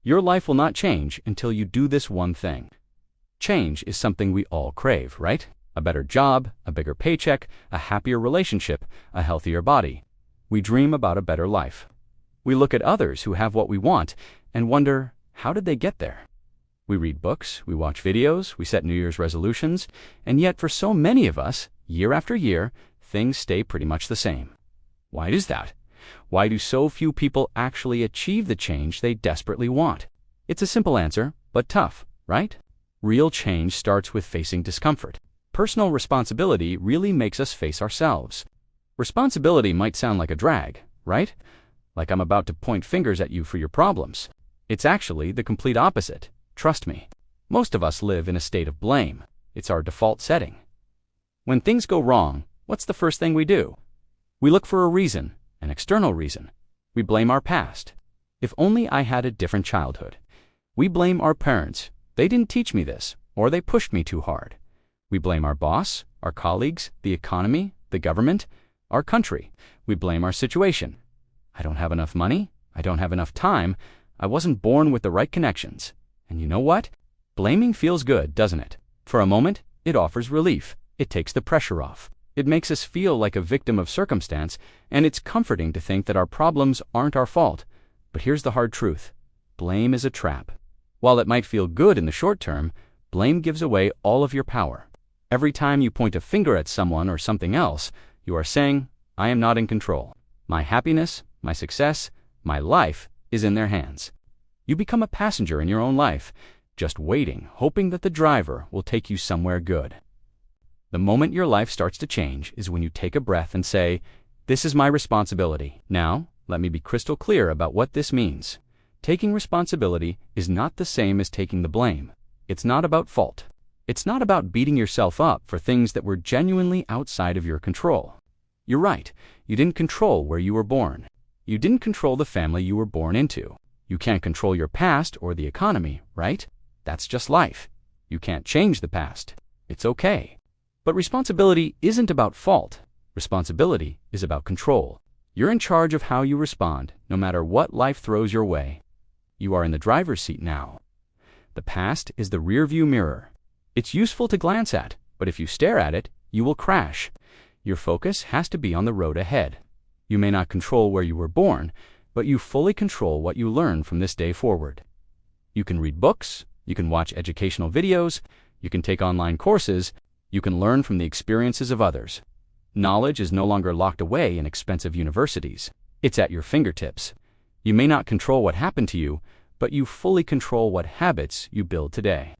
Your life will not change until you do this one thing. Change is something we all crave, right? A better job, a bigger paycheck, a happier relationship, a healthier body. We dream about a better life. We look at others who have what we want and wonder, how did they get there? We read books, we watch videos, we set New Year's resolutions, and yet for so many of us, year after year, things stay pretty much the same. Why is that? Why do so few people actually achieve the change they desperately want? It's a simple answer, but tough, right? Real change starts with facing discomfort. Personal responsibility really makes us face ourselves. Responsibility might sound like a drag, right? Like I'm about to point fingers at you for your problems. It's actually the complete opposite. Trust me. Most of us live in a state of blame. It's our default setting. When things go wrong, what's the first thing we do? We look for a reason, an external reason. We blame our past. If only I had a different childhood. We blame our parents. They didn't teach me this, or they pushed me too hard. We blame our boss, our colleagues, the economy, the government, our country. We blame our situation. I don't have enough money. I don't have enough time. I wasn't born with the right connections. And you know what? Blaming feels good, doesn't it? For a moment, it offers relief. It takes the pressure off. It makes us feel like a victim of circumstance, and it's comforting to think that our problems aren't our fault. But here's the hard truth. Blame is a trap. While it might feel good in the short term, blame gives away all of your power. Every time you point a finger at someone or something else, you are saying, I am not in control. My happiness, my success, my life is in their hands. You become a passenger in your own life, just waiting, hoping that the driver will take you somewhere good. The moment your life starts to change is when you take a breath and say, this is my responsibility. Now, let me be crystal clear about what this means. Taking responsibility is not the same as taking the blame. It's not about fault. It's not about beating yourself up for things that were genuinely outside of your control. You're right. You didn't control where you were born. You didn't control the family you were born into. You can't control your past or the economy, right? That's just life. You can't change the past. It's okay. But responsibility isn't about fault. Responsibility is about control. You're in charge of how you respond, no matter what life throws your way. You are in the driver's seat now. The past is the rearview mirror. It's useful to glance at, but if you stare at it, you will crash. Your focus has to be on the road ahead. You may not control where you were born, but you fully control what you learn from this day forward. You can read books, you can watch educational videos, you can take online courses, you can learn from the experiences of others. Knowledge is no longer locked away in expensive universities. It's at your fingertips. You may not control what happened to you, but you fully control what habits you build today.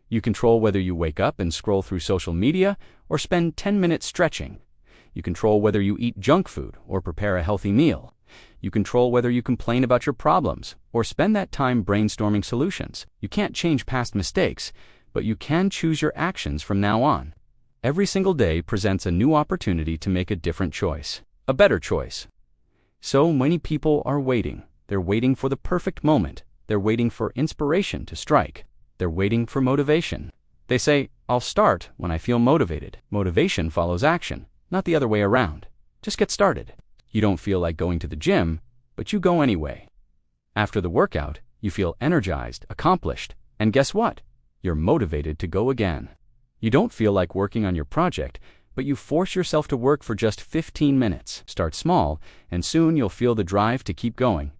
You control whether you wake up and scroll through social media or spend 10 minutes stretching. You control whether you eat junk food or prepare a healthy meal. You control whether you complain about your problems or spend that time brainstorming solutions. You can't change past mistakes, but you can choose your actions from now on. Every single day presents a new opportunity to make a different choice, a better choice. So many people are waiting. They're waiting for the perfect moment. They're waiting for inspiration to strike. They're waiting for motivation. They say, I'll start when I feel motivated. Motivation follows action, not the other way around. Just get started. You don't feel like going to the gym, but you go anyway. After the workout, you feel energized, accomplished, and guess what? You're motivated to go again. You don't feel like working on your project, but you force yourself to work for just 15 minutes. Start small, and soon you'll feel the drive to keep going.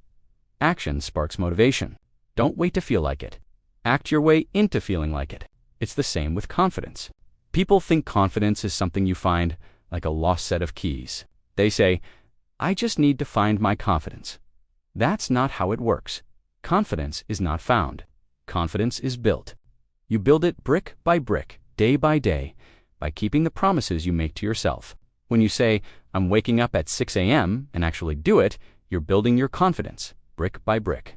Action sparks motivation. Don't wait to feel like it. Act your way into feeling like it. It's the same with confidence. People think confidence is something you find like a lost set of keys. They say, I just need to find my confidence. That's not how it works. Confidence is not found. Confidence is built. You build it brick by brick, day by day, by keeping the promises you make to yourself. When you say, I'm waking up at 6 a.m. and actually do it, you're building your confidence, brick by brick.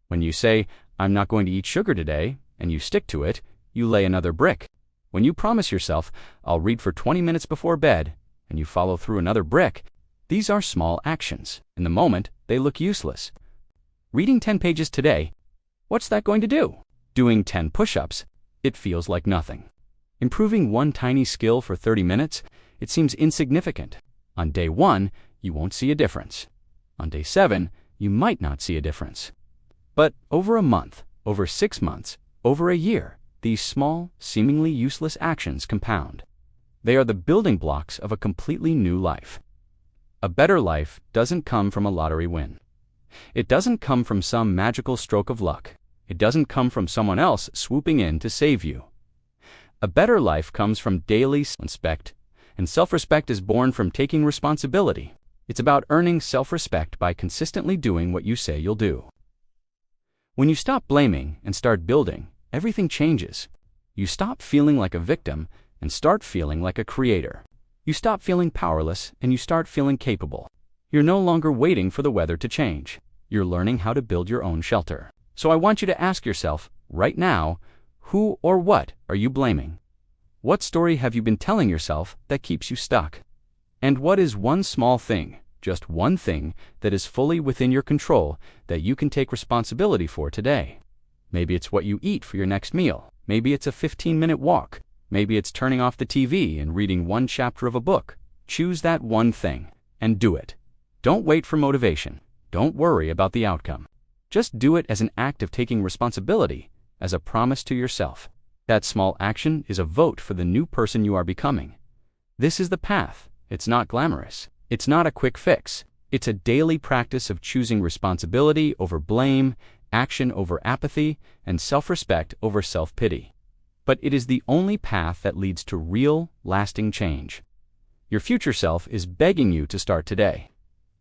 When you say, I'm not going to eat sugar today, and you stick to it, you lay another brick. When you promise yourself, I'll read for 20 minutes before bed, and you follow through another brick, these are small actions. In the moment, they look useless. Reading 10 pages today, what's that going to do? Doing 10 push-ups, it feels like nothing. Improving one tiny skill for 30 minutes, it seems insignificant. On day 1, you won't see a difference. On day 7, you might not see a difference. But over a month, over 6 months, over a year, these small, seemingly useless actions compound. They are the building blocks of a completely new life. A better life doesn't come from a lottery win. It doesn't come from some magical stroke of luck. It doesn't come from someone else swooping in to save you. A better life comes from daily self-respect, and self-respect is born from taking responsibility. It's about earning self-respect by consistently doing what you say you'll do. When you stop blaming and start building, everything changes. You stop feeling like a victim and start feeling like a creator. You stop feeling powerless and you start feeling capable. You're no longer waiting for the weather to change. You're learning how to build your own shelter. So I want you to ask yourself, right now, who or what are you blaming? What story have you been telling yourself that keeps you stuck? And what is one small thing, just one thing, that is fully within your control that you can take responsibility for today? Maybe it's what you eat for your next meal. Maybe it's a 15-minute walk. Maybe it's turning off the TV and reading one chapter of a book. Choose that one thing and do it. Don't wait for motivation. Don't worry about the outcome. Just do it as an act of taking responsibility, as a promise to yourself. That small action is a vote for the new person you are becoming. This is the path. It's not glamorous. It's not a quick fix. It's a daily practice of choosing responsibility over blame, action over apathy, and self-respect over self-pity. But it is the only path that leads to real, lasting change. Your future self is begging you to start today.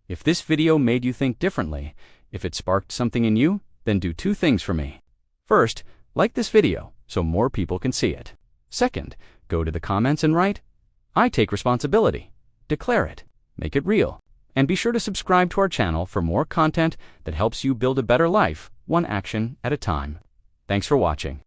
If this video made you think differently, if it sparked something in you, then do 2 things for me. First, like this video so more people can see it. Second, go to the comments and write, "I take responsibility." Declare it. Make it real. And be sure to subscribe to our channel for more content that helps you build a better life, one action at a time. Thanks for watching.